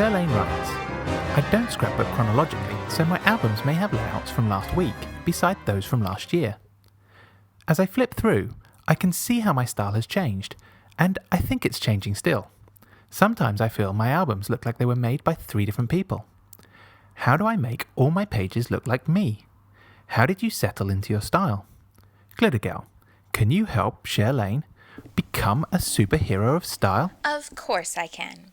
Shirlane writes, I don't scrapbook chronologically, so my albums may have layouts from last week, beside those from last year. As I flip through, I can see how my style has changed, and I think it's changing still. Sometimes I feel my albums look like they were made by 3 different people. How do I make all my pages look like me? How did you settle into your style? Glitter Girl, can you help Shirlane become a superhero of style? Of course I can.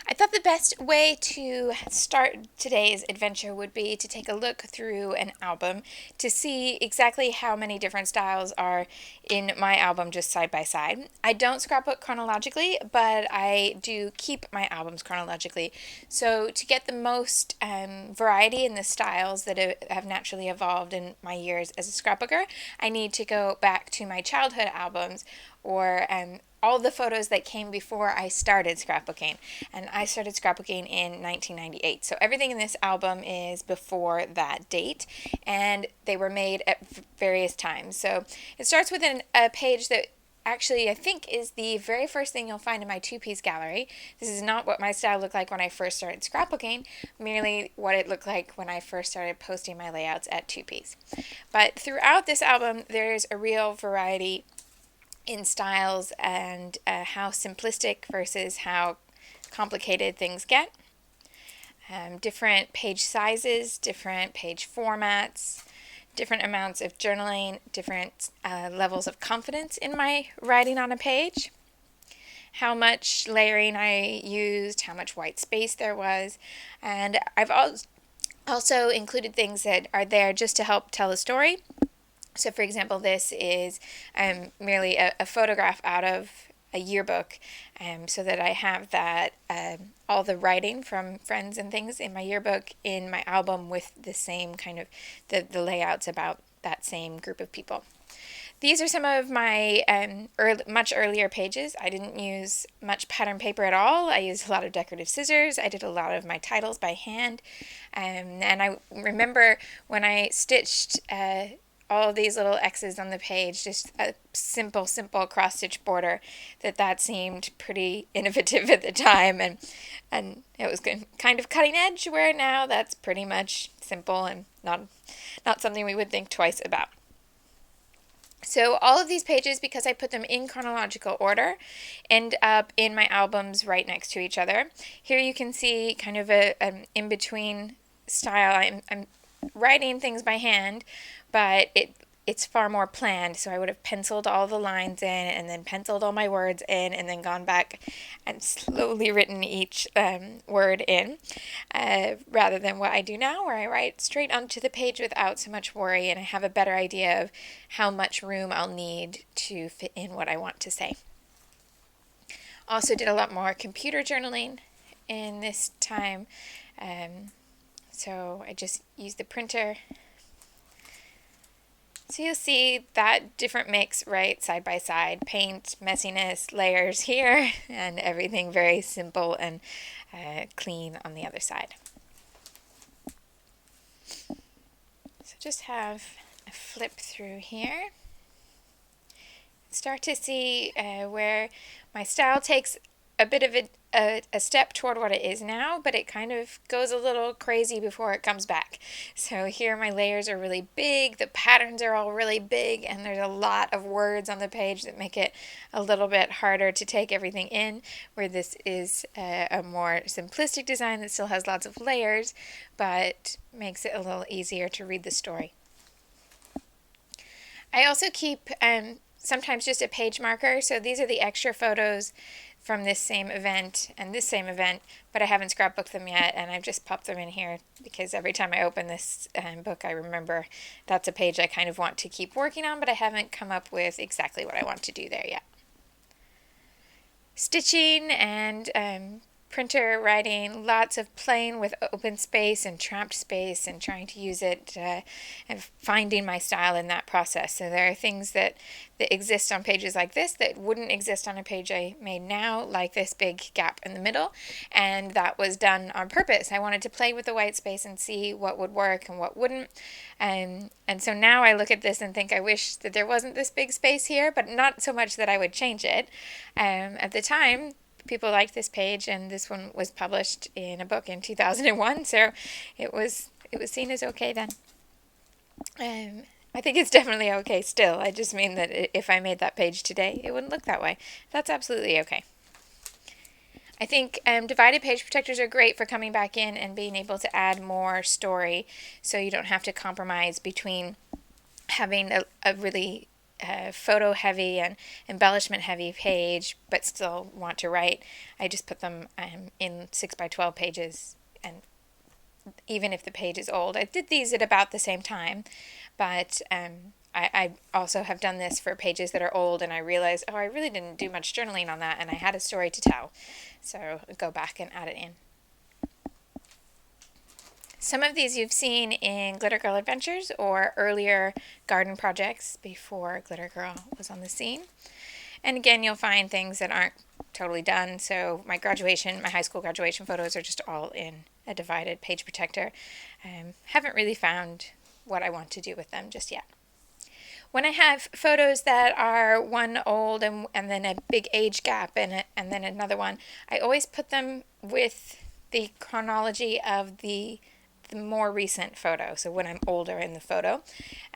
I thought the best way to start today's adventure would be to take a look through an album to see exactly how many different styles are in my album just side by side. I don't scrapbook chronologically, but I do keep my albums chronologically. So to get the most variety in the styles that have naturally evolved in my years as a scrapbooker, I need to go back to my childhood albums or all the photos that came before I started scrapbooking. And I started scrapbooking in 1998. So everything in this album is before that date, and they were made at various times. So it starts with a page that actually I think is the very first thing you'll find in my two-piece gallery. This is not what my style looked like when I first started scrapbooking, merely what it looked like when I first started posting my layouts at two-piece. But throughout this album, there's a real variety in styles and how simplistic versus how complicated things get. Different page sizes, different page formats, different amounts of journaling, different levels of confidence in my writing on a page, how much layering I used, how much white space there was, and I've also included things that are there just to help tell a story. So, for example, this is merely a photograph out of a yearbook, so that I have that all the writing from friends and things in my yearbook in my album with the same kind of the layouts about that same group of people. These are some of my much earlier pages. I didn't use much pattern paper at all. I used a lot of decorative scissors. I did a lot of my titles by hand. And I remember when I stitched all of these little X's on the page, just a simple cross-stitch border, that seemed pretty innovative at the time, and it was kind of cutting edge, where now that's pretty much simple and not something we would think twice about. So all of these pages, because I put them in chronological order, end up in my albums right next to each other. Here you can see kind of an in-between style. I'm writing things by hand, but it's far more planned. So I would have penciled all the lines in and then penciled all my words in and then gone back and slowly written each word in, rather than what I do now, where I write straight onto the page without so much worry, and I have a better idea of how much room I'll need to fit in what I want to say. Also did a lot more computer journaling in this time. So I just used the printer. So you'll see that different mix right side by side, paint, messiness, layers here, and everything very simple and clean on the other side. So just have a flip through here. Start to see where my style takes a bit of a step toward what it is now, but it kind of goes a little crazy before it comes back. So here my layers are really big, the patterns are all really big, and there's a lot of words on the page that make it a little bit harder to take everything in, where this is a more simplistic design that still has lots of layers, but makes it a little easier to read the story. I also keep sometimes just a page marker, so these are the extra photos from this same event and this same event, but I haven't scrapbooked them yet, and I've just popped them in here because every time I open this book, I remember that's a page I kind of want to keep working on, but I haven't come up with exactly what I want to do there yet. Stitching and printer writing, lots of playing with open space and trapped space and trying to use it and finding my style in that process. So there are things that exist on pages like this that wouldn't exist on a page I made now, like this big gap in the middle, and that was done on purpose. I wanted to play with the white space and see what would work and what wouldn't, and so now I look at this and think I wish that there wasn't this big space here, but not so much that I would change it. At the time, people liked this page, and this one was published in a book in 2001, so it was seen as okay then. I think it's definitely okay still. I just mean that if I made that page today, it wouldn't look that way. That's absolutely okay. I think divided page protectors are great for coming back in and being able to add more story, so you don't have to compromise between having a really photo heavy and embellishment heavy page but still want to write. I just put them in 6x12 pages, and even if the page is old. I did these at about the same time, but I also have done this for pages that are old, and I realized, I really didn't do much journaling on that, and I had a story to tell. So go back and add it in. Some of these you've seen in Glitter Girl Adventures or earlier garden projects before Glitter Girl was on the scene. And again, you'll find things that aren't totally done. So my high school graduation photos are just all in a divided page protector. Haven't really found what I want to do with them just yet. When I have photos that are one old and then a big age gap and then another one, I always put them with the chronology of the more recent photo, so when I'm older in the photo.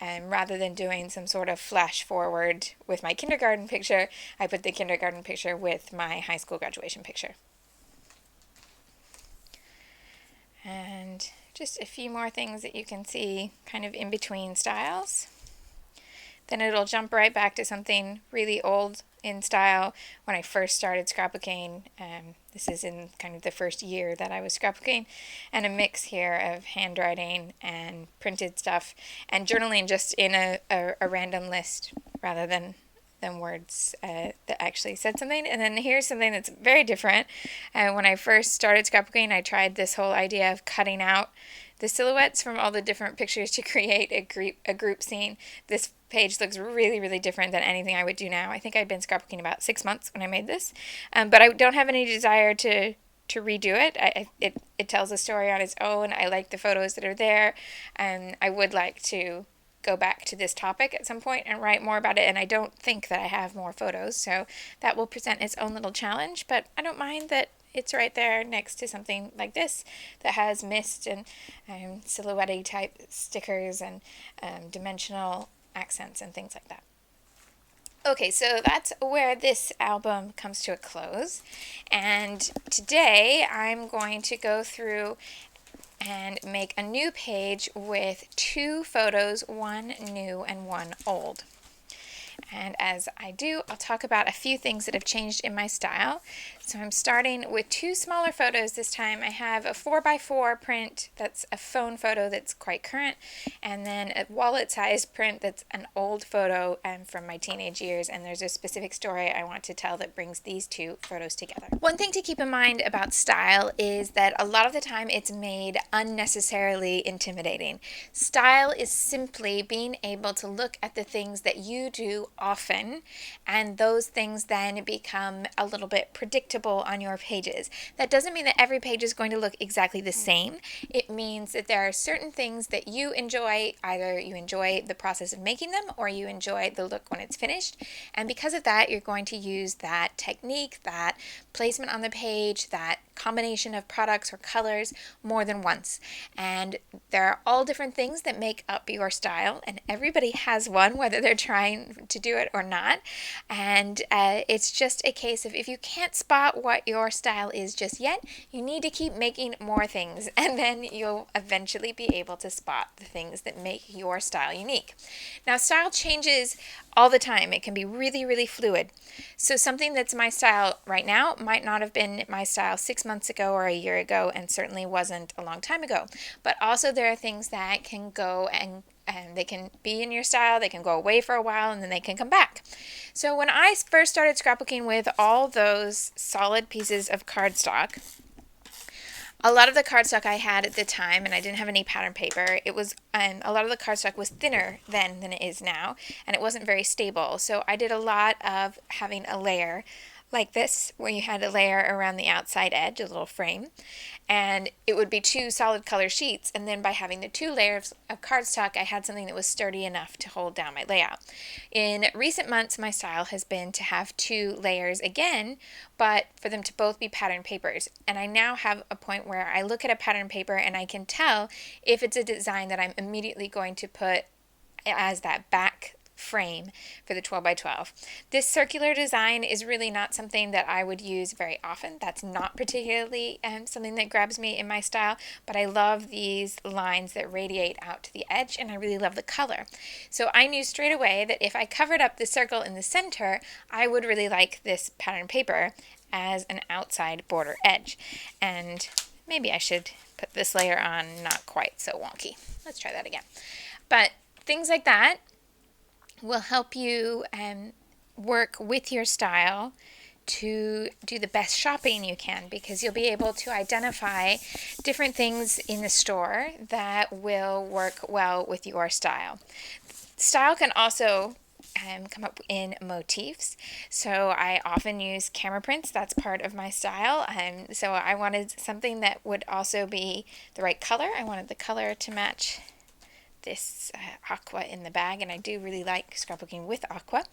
Rather than doing some sort of flash forward with my kindergarten picture, I put the kindergarten picture with my high school graduation picture. And just a few more things that you can see kind of in between styles. Then it'll jump right back to something really old in style when I first started scrapbooking. This is in kind of the first year that I was scrapbooking, and a mix here of handwriting and printed stuff and journaling just in a random list rather than words that actually said something. And then here's something that's very different. When I first started scrapbooking, I tried this whole idea of cutting out the silhouettes from all the different pictures to create a group scene. This page looks really, really different than anything I would do now. I think I'd been scrapbooking about 6 months when I made this, but I don't have any desire to redo it. It tells a story on its own. I like the photos that are there, and I would like to go back to this topic at some point and write more about it, and I don't think that I have more photos, so that will present its own little challenge, but I don't mind that it's right there next to something like this that has mist and silhouette type stickers and dimensional accents and things like that. Okay, so that's where this album comes to a close, and today I'm going to go through and make a new page with 2 photos, one new and one old. And as I do, I'll talk about a few things that have changed in my style. So I'm starting with 2 smaller photos this time. I have a 4x4 print that's a phone photo that's quite current, and then a wallet-sized print that's an old photo from my teenage years, and there's a specific story I want to tell that brings these 2 photos together. One thing to keep in mind about style is that a lot of the time it's made unnecessarily intimidating. Style is simply being able to look at the things that you do often, and those things then become a little bit predictable on your pages. That doesn't mean that every page is going to look exactly the same. It means that there are certain things that you enjoy. Either you enjoy the process of making them or you enjoy the look when it's finished, and because of that you're going to use that technique, that placement on the page, that combination of products or colors more than once. And there are all different things that make up your style, and everybody has one, whether they're trying to do it or not. And it's just a case of, if you can't spot what your style is just yet, you need to keep making more things, and then you'll eventually be able to spot the things that make your style unique. Now, style changes all the time. It can be really, really fluid. So something that's my style right now might not have been my style 6 months ago or a year ago, and certainly wasn't a long time ago. But also there are things that can go and they can be in your style, they can go away for a while, and then they can come back. So when I first started scrapbooking with all those solid pieces of cardstock, a lot of the cardstock I had at the time, and I didn't have any pattern paper, it was a lot of the cardstock was thinner then than it is now, and it wasn't very stable. So I did a lot of having a layer like this, where you had a layer around the outside edge, a little frame, and it would be two solid color sheets, and then by having the two layers of cardstock, I had something that was sturdy enough to hold down my layout. In recent months, my style has been to have two layers again, but for them to both be pattern papers, and I now have a point where I look at a pattern paper and I can tell if it's a design that I'm immediately going to put as that back frame for the 12 by 12. This circular design is really not something that I would use very often. That's not particularly something that grabs me in my style, but I love these lines that radiate out to the edge, and I really love the color. So I knew straight away that if I covered up the circle in the center, I would really like this pattern paper as an outside border edge. And maybe I should put this layer on not quite so wonky. Let's try that again. But things like that will help you work with your style to do the best shopping you can, because you'll be able to identify different things in the store that will work well with your style. Style can also come up in motifs. So I often use camera prints. That's part of my style. So I wanted something that would also be the right color. I wanted the color to match this aqua in the bag, and I do really like scrapbooking with aqua,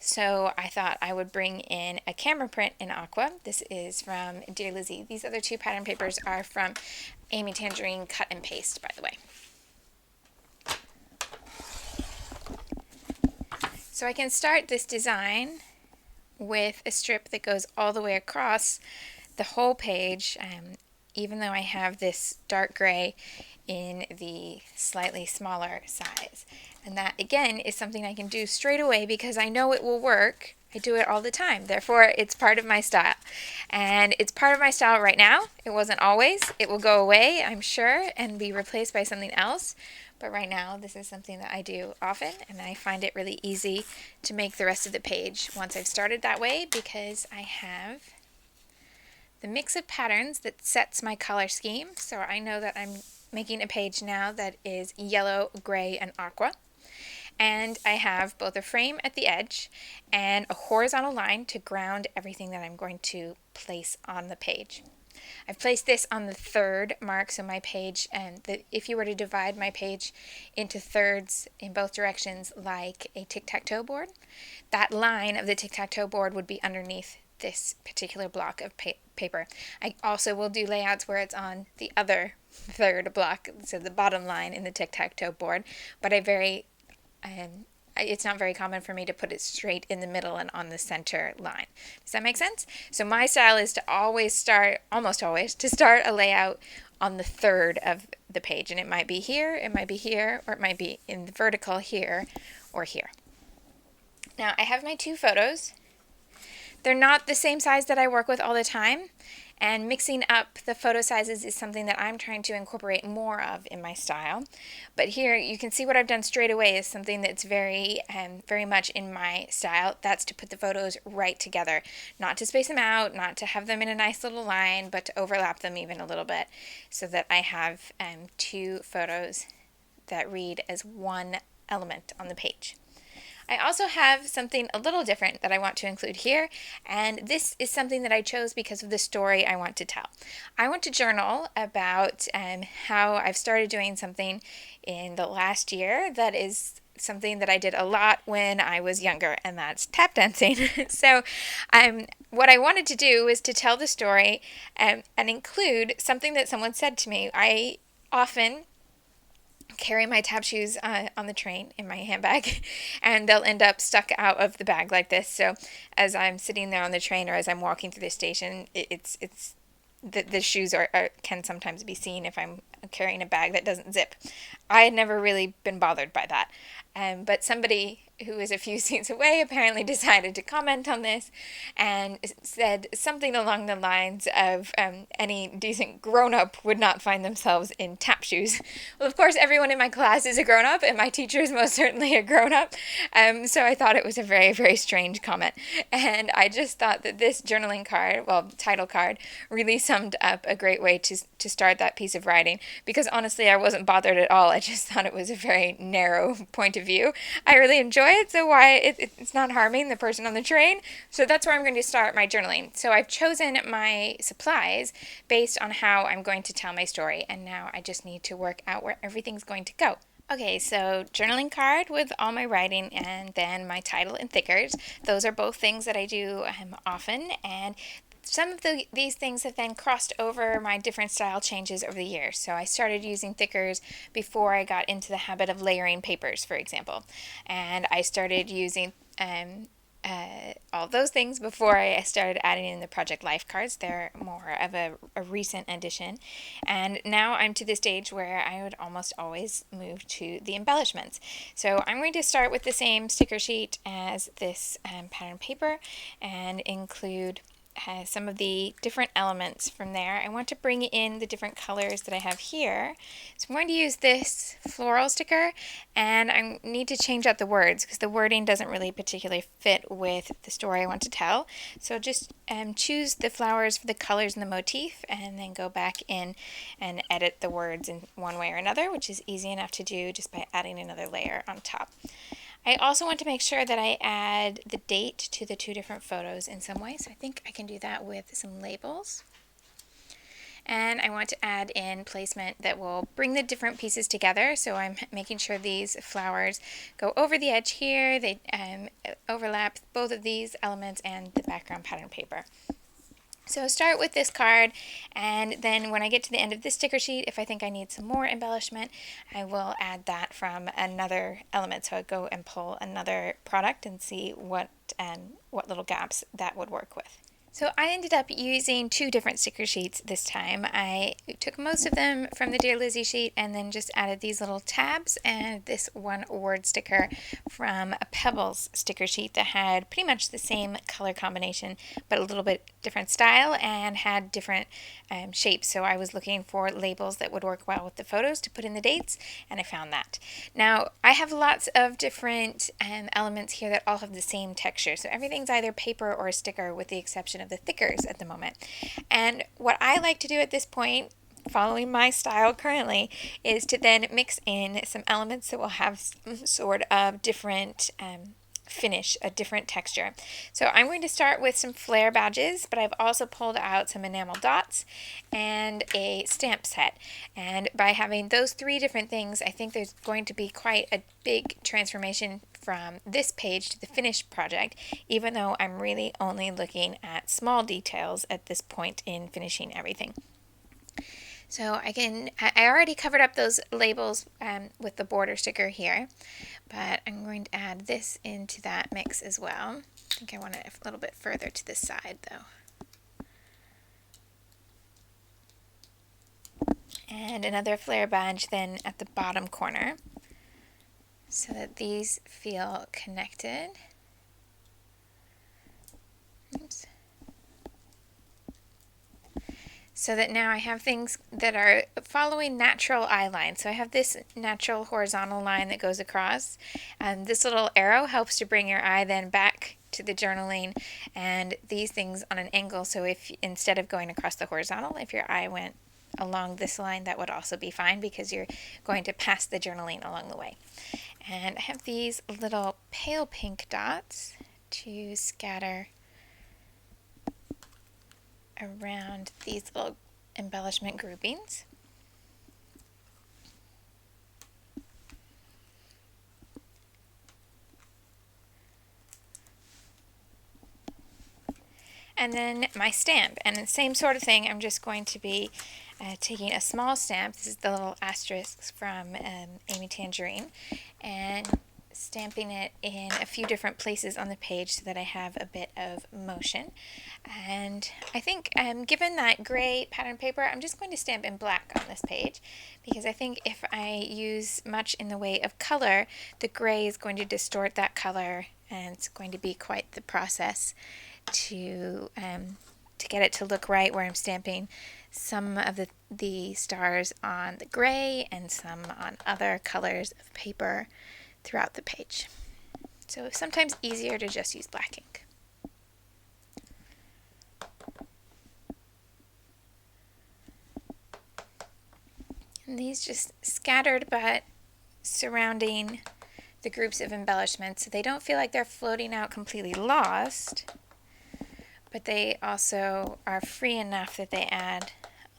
so I thought I would bring in a camera print in aqua. This is from Dear Lizzie. These other two pattern papers are from Amy Tangerine Cut and Paste, by the way. So I can start this design with a strip that goes all the way across the whole page, even though I have this dark gray in the slightly smaller size. And that again is something I can do straight away because I know it will work. I do it all the time. Therefore, it's part of my style. And it's part of my style right now. It wasn't always. It will go away, I'm sure, and be replaced by something else. But right now, this is something that I do often, and I find it really easy to make the rest of the page once I've started that way, because I have the mix of patterns that sets my color scheme. So I know that I'm making a page now that is yellow, gray, and aqua. And I have both a frame at the edge and a horizontal line to ground everything that I'm going to place on the page. I've placed this on the third mark, so my page, if you were to divide my page into thirds in both directions like a tic-tac-toe board, that line of the tic-tac-toe board would be underneath this particular block of paper. I also will do layouts where it's on the other third block, so the bottom line in the tic-tac-toe board, but it's not very common for me to put it straight in the middle and on the center line. Does that make sense? So my style is to almost always, to start a layout on the third of the page, and it might be here, it might be here, or it might be in the vertical here or here. Now I have my two photos. They're not the same size that I work with all the time, and mixing up the photo sizes is something that I'm trying to incorporate more of in my style. But here you can see what I've done straight away is something that's very much in my style. That's to put the photos right together, not to space them out, not to have them in a nice little line, but to overlap them even a little bit so that I have two photos that read as one element on the page. I also have something a little different that I want to include here, and this is something that I chose because of the story I want to tell. I want to journal about how I've started doing something in the last year that is something that I did a lot when I was younger, and that's tap dancing. So what I wanted to do was to tell the story and include something that someone said to me. I often carry my tap shoes on the train in my handbag, and they'll end up stuck out of the bag like this. So as I'm sitting there on the train or as I'm walking through the station, the shoes can sometimes be seen if I'm carrying a bag that doesn't zip. I had never really been bothered by that. But somebody who is a few seats away apparently decided to comment on this and said something along the lines of any decent grown-up would not find themselves in tap shoes. Well, of course, everyone in my class is a grown-up, and my teacher is most certainly a grown-up. So I thought it was a very, very strange comment. And I just thought that this journaling card, title card, really summed up a great way to start that piece of writing, because honestly, I wasn't bothered at all. I just thought it was a very narrow point of view. I really enjoyed it, so why it's not harming the person on the train. So that's where I'm going to start my journaling. So I've chosen my supplies based on how I'm going to tell my story, and now I just need to work out where everything's going to go. Okay, so journaling card with all my writing, and then my title and thickers. Those are both things that I do often, and some of these things have then crossed over my different style changes over the years. So I started using thickers before I got into the habit of layering papers, for example. And I started using all those things before I started adding in the Project Life cards. They're more of a recent addition. And now I'm to the stage where I would almost always move to the embellishments. So I'm going to start with the same sticker sheet as this pattern paper and include some of the different elements from there. I want to bring in the different colors that I have here. So I'm going to use this floral sticker, and I need to change out the words because the wording doesn't really particularly fit with the story I want to tell. So just choose the flowers for the colors and the motif, and then go back in and edit the words in one way or another, which is easy enough to do just by adding another layer on top. I also want to make sure that I add the date to the two different photos in some way, so I think I can do that with some labels. And I want to add in placement that will bring the different pieces together, so I'm making sure these flowers go over the edge here, they overlap both of these elements and the background pattern paper. So start with this card, and then when I get to the end of this sticker sheet, if I think I need some more embellishment, I will add that from another element. So I'll go and pull another product and see what little gaps that would work with. So I ended up using two different sticker sheets this time. I took most of them from the Dear Lizzie sheet and then just added these little tabs and this one word sticker from a Pebbles sticker sheet that had pretty much the same color combination but a little bit different style and had different shapes. So I was looking for labels that would work well with the photos to put in the dates, and I found that. Now I have lots of different elements here that all have the same texture. So everything's either paper or a sticker with the exception of the thickers at the moment. And what I like to do at this point, following my style currently, is to then mix in some elements that will have some sort of different finish, a different texture. So I'm going to start with some flare badges, but I've also pulled out some enamel dots and a stamp set. And by having those three different things, I think there's going to be quite a big transformation from this page to the finished project, even though I'm really only looking at small details at this point in finishing everything. So I already covered up those labels with the border sticker here, but I'm going to add this into that mix as well. I think I want it a little bit further to the side though. And another flare badge then at the bottom corner, so that these feel connected. Oops. So that now I have things that are following natural eye lines. So I have this natural horizontal line that goes across, and this little arrow helps to bring your eye then back to the journaling, and these things on an angle. So if instead of going across the horizontal, if your eye went along this line, that would also be fine because you're going to pass the journaling along the way. And I have these little pale pink dots to scatter around these little embellishment groupings. And then my stamp, and the same sort of thing, I'm just going to be taking a small stamp. This is the little asterisks from Amy Tangerine, and stamping it in a few different places on the page so that I have a bit of motion. And I think given that gray pattern paper, I'm just going to stamp in black on this page, because I think if I use much in the way of color, the gray is going to distort that color, and it's going to be quite the process to get it to look right, where I'm stamping some of the stars on the gray and some on other colors of paper throughout the page. So it's sometimes easier to just use black ink. And these just scattered but surrounding the groups of embellishments so they don't feel like they're floating out completely lost, but they also are free enough that they add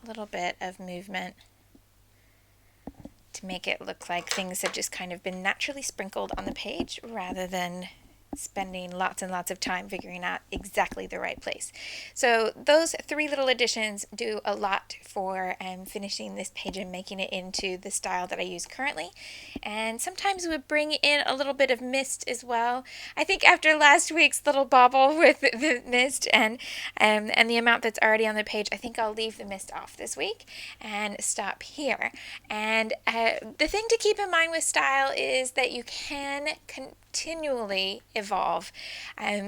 a little bit of movement to make it look like things have just kind of been naturally sprinkled on the page rather than spending lots and lots of time figuring out exactly the right place. So those 3 little additions do a lot for finishing this page and making it into the style that I use currently. And sometimes we bring in a little bit of mist as well. I think after last week's little bauble with the mist and the amount that's already on the page, I think I'll leave the mist off this week and stop here. And the thing to keep in mind with style is that you can continually evolve.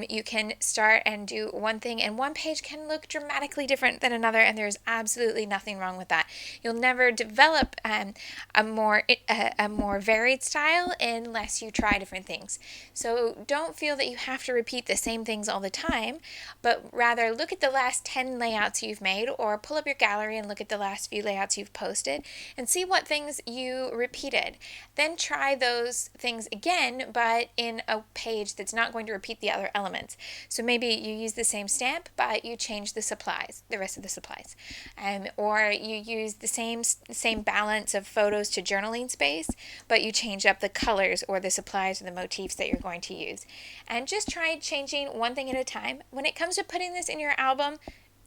You can start and do one thing, and one page can look dramatically different than another, and there's absolutely nothing wrong with that. You'll never develop a more varied style unless you try different things. So don't feel that you have to repeat the same things all the time, but rather look at the last 10 layouts you've made, or pull up your gallery and look at the last few layouts you've posted and see what things you repeated. Then try those things again, but in a page that's not going to repeat the other elements. So maybe you use the same stamp, but you change the supplies, the rest of the supplies. Or you use the same balance of photos to journaling space, but you change up the colors or the supplies or the motifs that you're going to use. And just try changing one thing at a time. When it comes to putting this in your album,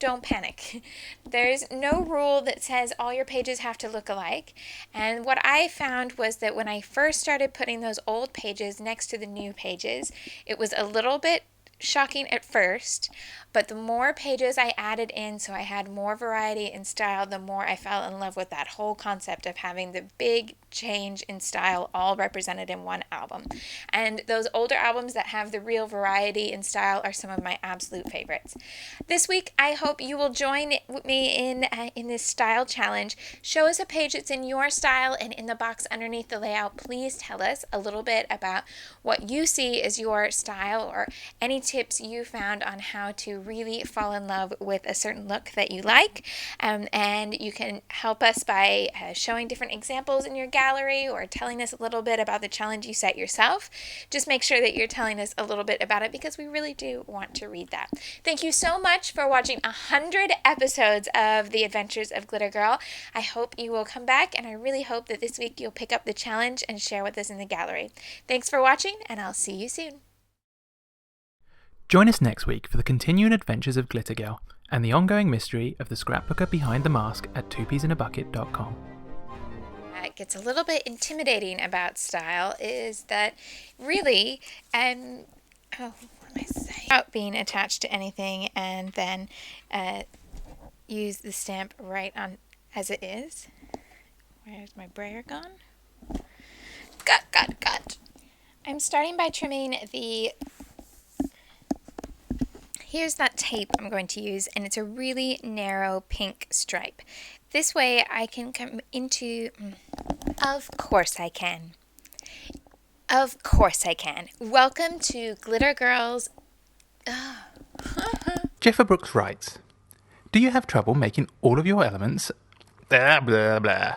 don't panic. There's no rule that says all your pages have to look alike. And what I found was that when I first started putting those old pages next to the new pages, it was a little bit shocking at first, but the more pages I added in, so I had more variety in style, the more I fell in love with that whole concept of having the big change in style all represented in one album. And those older albums that have the real variety in style are some of my absolute favorites. This week, I hope you will join me in this style challenge. Show us a page that's in your style, and in the box underneath the layout, please tell us a little bit about what you see as your style, or any tips you found on how to really fall in love with a certain look that you like. And you can help us by showing different examples in your gallery, or telling us a little bit about the challenge you set yourself. Just make sure that you're telling us a little bit about it, because we really do want to read that. Thank you so much for watching 100 episodes of The Adventures of Glitter Girl. I hope you will come back, and I really hope that this week you'll pick up the challenge and share with us in the gallery. Thanks for watching, and I'll see you soon. Join us next week for the continuing adventures of Glitter Girl and the ongoing mystery of the scrapbooker behind the mask at twopeasinabucket.com. It gets a little bit intimidating about style is that really, what am I saying? About being attached to anything and then use the stamp right on as it is. Where's my brayer gone? Cut. I'm starting by trimming the... Here's that tape I'm going to use, and it's a really narrow pink stripe. This way I can come into... Of course I can. Of course I can. Welcome to Glitter Girl's... Jeffer Brooks writes, "Do you have trouble making all of your elements... blah blah blah.